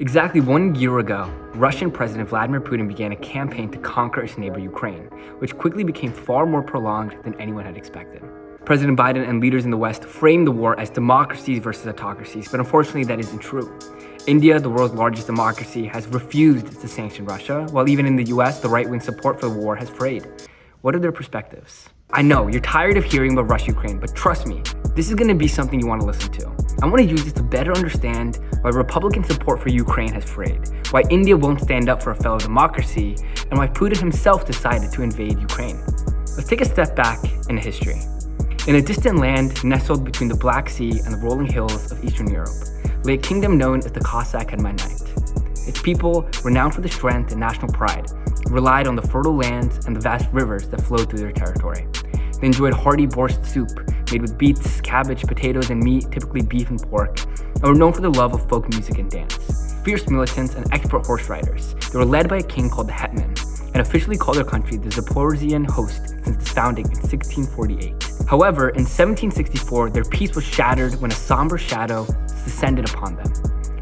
Exactly 1 year ago, Russian President Vladimir Putin began a campaign to conquer its neighbor Ukraine, which quickly became far more prolonged than anyone had expected. President Biden and leaders in the West framed the war as democracies versus autocracies, but unfortunately that isn't true. India, the world's largest democracy, has refused to sanction Russia, while even in the US, the right-wing support for the war has frayed. What are their perspectives? I know, you're tired of hearing about Russia-Ukraine, but trust me, this is gonna be something you wanna listen to. I wanna use this to better understand why Republican support for Ukraine has frayed, why India won't stand up for a fellow democracy, and why Putin himself decided to invade Ukraine. Let's take a step back in history. In a distant land nestled between the Black Sea and the rolling hills of Eastern Europe, lay a kingdom known as the Cossack Hermanite. Its people, renowned for their strength and national pride, relied on the fertile lands and the vast rivers that flowed through their territory. They enjoyed hearty borscht soup, made with beets, cabbage, potatoes, and meat, typically beef and pork, and were known for their love of folk music and dance. Fierce militants and expert horse riders, they were led by a king called the Hetman, and officially called their country the Zaporozhian host since its founding in 1648. However, in 1764, their peace was shattered when a somber shadow descended upon them.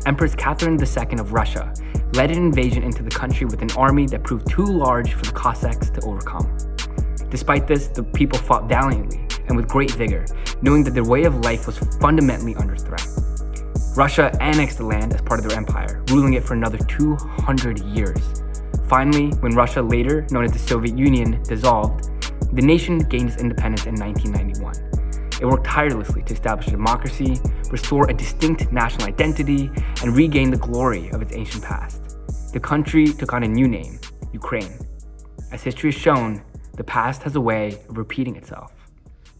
Empress Catherine II of Russia led an invasion into the country with an army that proved too large for the Cossacks to overcome. Despite this, the people fought valiantly and with great vigor, knowing that their way of life was fundamentally under threat. Russia annexed the land as part of their empire, ruling it for another 200 years. Finally, when Russia, later known as the Soviet Union, dissolved, the nation gained its independence in 1991. It worked tirelessly to establish a democracy, restore a distinct national identity, and regain the glory of its ancient past. The country took on a new name, Ukraine. As history has shown, the past has a way of repeating itself.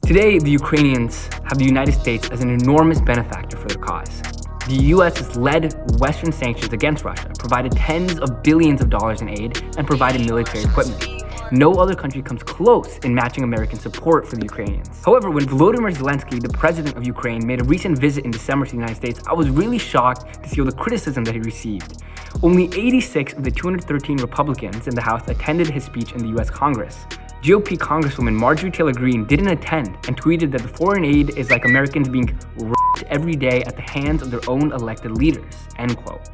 Today, the Ukrainians have the United States as an enormous benefactor for their cause. The US has led Western sanctions against Russia, provided tens of billions of dollars in aid, and provided military equipment. No other country comes close in matching American support for the Ukrainians. However, when Volodymyr Zelensky, the president of Ukraine, made a recent visit in December to the United States, I was really shocked to see all the criticism that he received. Only 86 of the 213 Republicans in the House attended his speech in the US Congress. GOP Congresswoman Marjorie Taylor Greene didn't attend and tweeted that the foreign aid is like Americans being raped every day at the hands of their own elected leaders, end quote.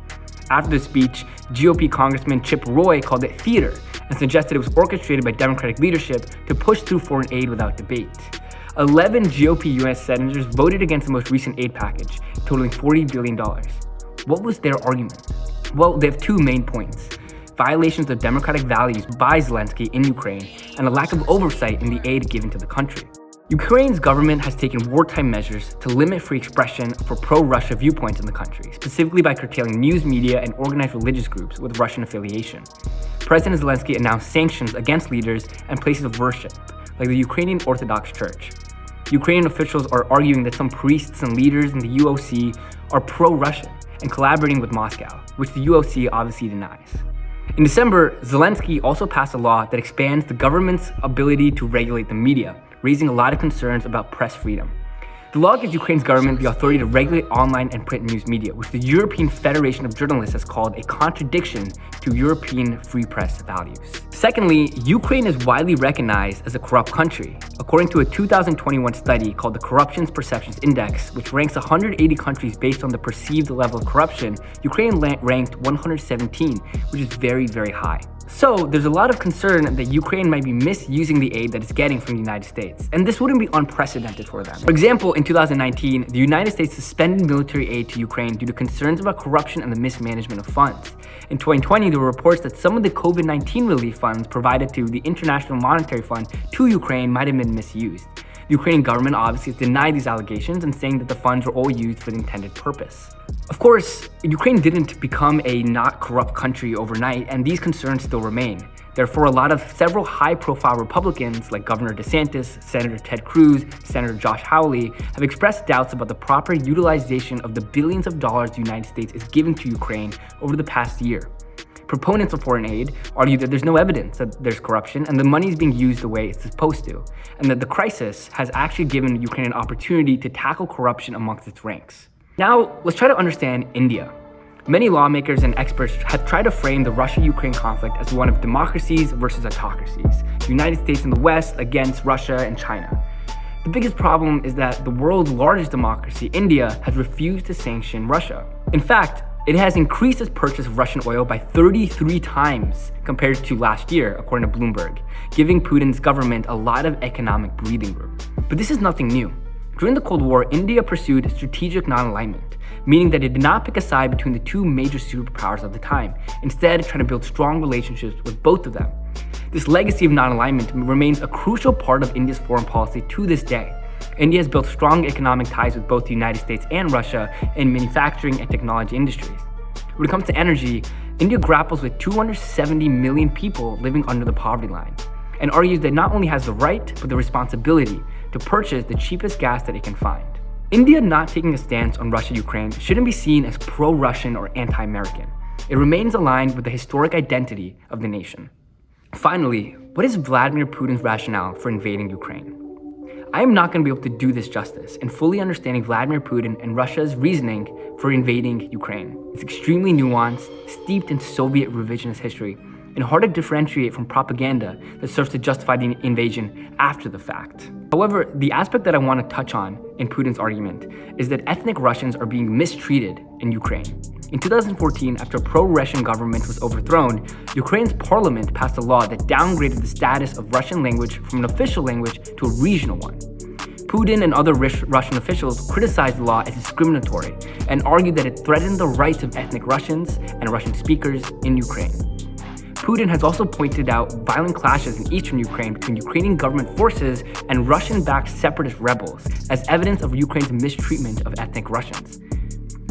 After the speech, GOP Congressman Chip Roy called it theater and suggested it was orchestrated by Democratic leadership to push through foreign aid without debate. 11 GOP US senators voted against the most recent aid package, totaling $40 billion. What was their argument? Well, they have two main points: violations of democratic values by Zelensky in Ukraine, and a lack of oversight in the aid given to the country. Ukraine's government has taken wartime measures to limit free expression for pro-Russia viewpoints in the country, specifically by curtailing news media and organized religious groups with Russian affiliation. President Zelensky announced sanctions against leaders and places of worship, like the Ukrainian Orthodox Church. Ukrainian officials are arguing that some priests and leaders in the UOC are pro-Russian and collaborating with Moscow, which the UOC obviously denies. In December, Zelensky also passed a law that expands the government's ability to regulate the media, raising a lot of concerns about press freedom. The law gives Ukraine's government the authority to regulate online and print news media, which the European Federation of Journalists has called a contradiction to European free press values. Secondly, Ukraine is widely recognized as a corrupt country. According to a 2021 study called the Corruption Perceptions Index, which ranks 180 countries based on the perceived level of corruption, Ukraine ranked 117, which is very, very high. So there's a lot of concern that Ukraine might be misusing the aid that it's getting from the United States, and this wouldn't be unprecedented for them. For example, in 2019, the United States suspended military aid to Ukraine due to concerns about corruption and the mismanagement of funds. In 2020, there were reports that some of the COVID-19 relief funds provided to the International Monetary Fund to Ukraine might have been misused. The Ukrainian government obviously has denied these allegations and saying that the funds were all used for the intended purpose. Of course, Ukraine didn't become a not corrupt country overnight, and these concerns still remain. Therefore, several high-profile Republicans like Governor DeSantis, Senator Ted Cruz, Senator Josh Hawley have expressed doubts about the proper utilization of the billions of dollars the United States is giving to Ukraine over the past year. Proponents of foreign aid argue that there's no evidence that there's corruption and the money is being used the way it's supposed to, and that the crisis has actually given Ukraine an opportunity to tackle corruption amongst its ranks. Now, let's try to understand India. Many lawmakers and experts have tried to frame the Russia-Ukraine conflict as one of democracies versus autocracies, the United States and the West against Russia and China. The biggest problem is that the world's largest democracy, India, has refused to sanction Russia. In fact, It has increased its purchase of Russian oil by 33 times compared to last year, according to Bloomberg, giving Putin's government a lot of economic breathing room. But this is nothing new. During the Cold War, India pursued strategic non-alignment, meaning that it did not pick a side between the two major superpowers of the time, instead trying to build strong relationships with both of them. This legacy of non-alignment remains a crucial part of India's foreign policy to this day. India has built strong economic ties with both the United States and Russia in manufacturing and technology industries. When it comes to energy, India grapples with 270 million people living under the poverty line, and argues that it not only has the right, but the responsibility to purchase the cheapest gas that it can find. India not taking a stance on Russia-Ukraine shouldn't be seen as pro-Russian or anti-American. It remains aligned with the historic identity of the nation. Finally, what is Vladimir Putin's rationale for invading Ukraine? I am not going to be able to do this justice in fully understanding Vladimir Putin and Russia's reasoning for invading Ukraine. It's extremely nuanced, steeped in Soviet revisionist history, and hard to differentiate from propaganda that serves to justify the invasion after the fact. However, the aspect that I want to touch on in Putin's argument is that ethnic Russians are being mistreated in Ukraine. In 2014, after a pro-Russian government was overthrown, Ukraine's parliament passed a law that downgraded the status of Russian language from an official language to a regional one. Putin and other Russian officials criticized the law as discriminatory and argued that it threatened the rights of ethnic Russians and Russian speakers in Ukraine. Putin has also pointed out violent clashes in eastern Ukraine between Ukrainian government forces and Russian-backed separatist rebels as evidence of Ukraine's mistreatment of ethnic Russians.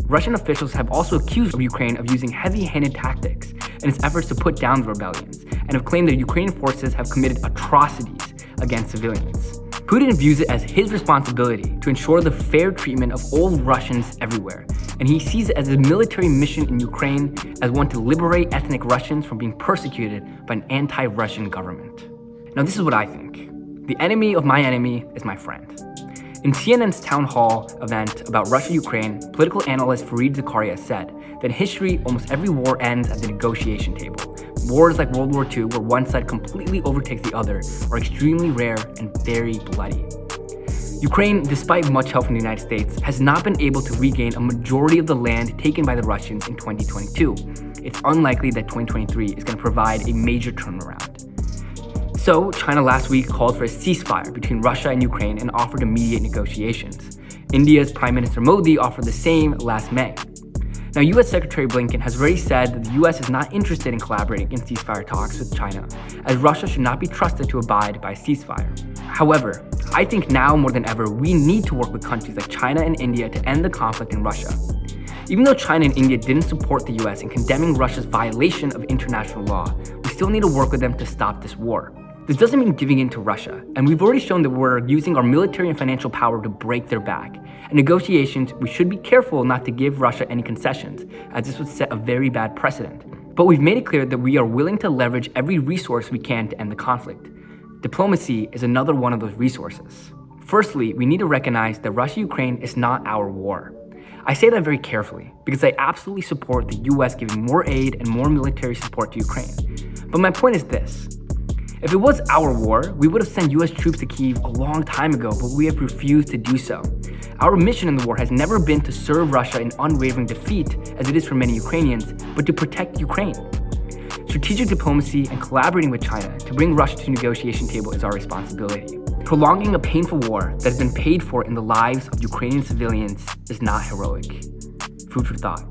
Russian officials have also accused Ukraine of using heavy-handed tactics in its efforts to put down the rebellions, and have claimed that Ukrainian forces have committed atrocities against civilians. Putin views it as his responsibility to ensure the fair treatment of all Russians everywhere, and he sees it as a military mission in Ukraine as one to liberate ethnic Russians from being persecuted by an anti-Russian government. Now, this is what I think. The enemy of my enemy is my friend. In CNN's town hall event about Russia-Ukraine, political analyst Frayed said that in history, almost every war ends at the negotiation table. Wars like World War II, where one side completely overtakes the other, are extremely rare and very bloody. Ukraine, despite much help from the United States, has not been able to regain a majority of the land taken by the Russians in 2022. It's unlikely that 2023 is going to provide a major turnaround. So, China last week called for a ceasefire between Russia and Ukraine and offered to mediate negotiations. India's Prime Minister Modi offered the same last May. Now, U.S. Secretary Blinken has already said that the U.S. is not interested in collaborating in ceasefire talks with China, as Russia should not be trusted to abide by a ceasefire. However, I think now more than ever, we need to work with countries like China and India to end the conflict in Russia. Even though China and India didn't support the U.S. in condemning Russia's violation of international law, we still need to work with them to stop this war. This doesn't mean giving in to Russia, and we've already shown that we're using our military and financial power to break their back. In negotiations, we should be careful not to give Russia any concessions, as this would set a very bad precedent. But we've made it clear that we are willing to leverage every resource we can to end the conflict. Diplomacy is another one of those resources. Firstly, we need to recognize that Russia-Ukraine is not our war. I say that very carefully, because I absolutely support the US giving more aid and more military support to Ukraine. But my point is this. If it was our war, we would have sent US troops to Kyiv a long time ago, but we have refused to do so. Our mission in the war has never been to serve Russia in unwavering defeat, as it is for many Ukrainians, but to protect Ukraine. Strategic diplomacy and collaborating with China to bring Russia to the negotiation table is our responsibility. Prolonging a painful war that has been paid for in the lives of Ukrainian civilians is not heroic. Food for thought.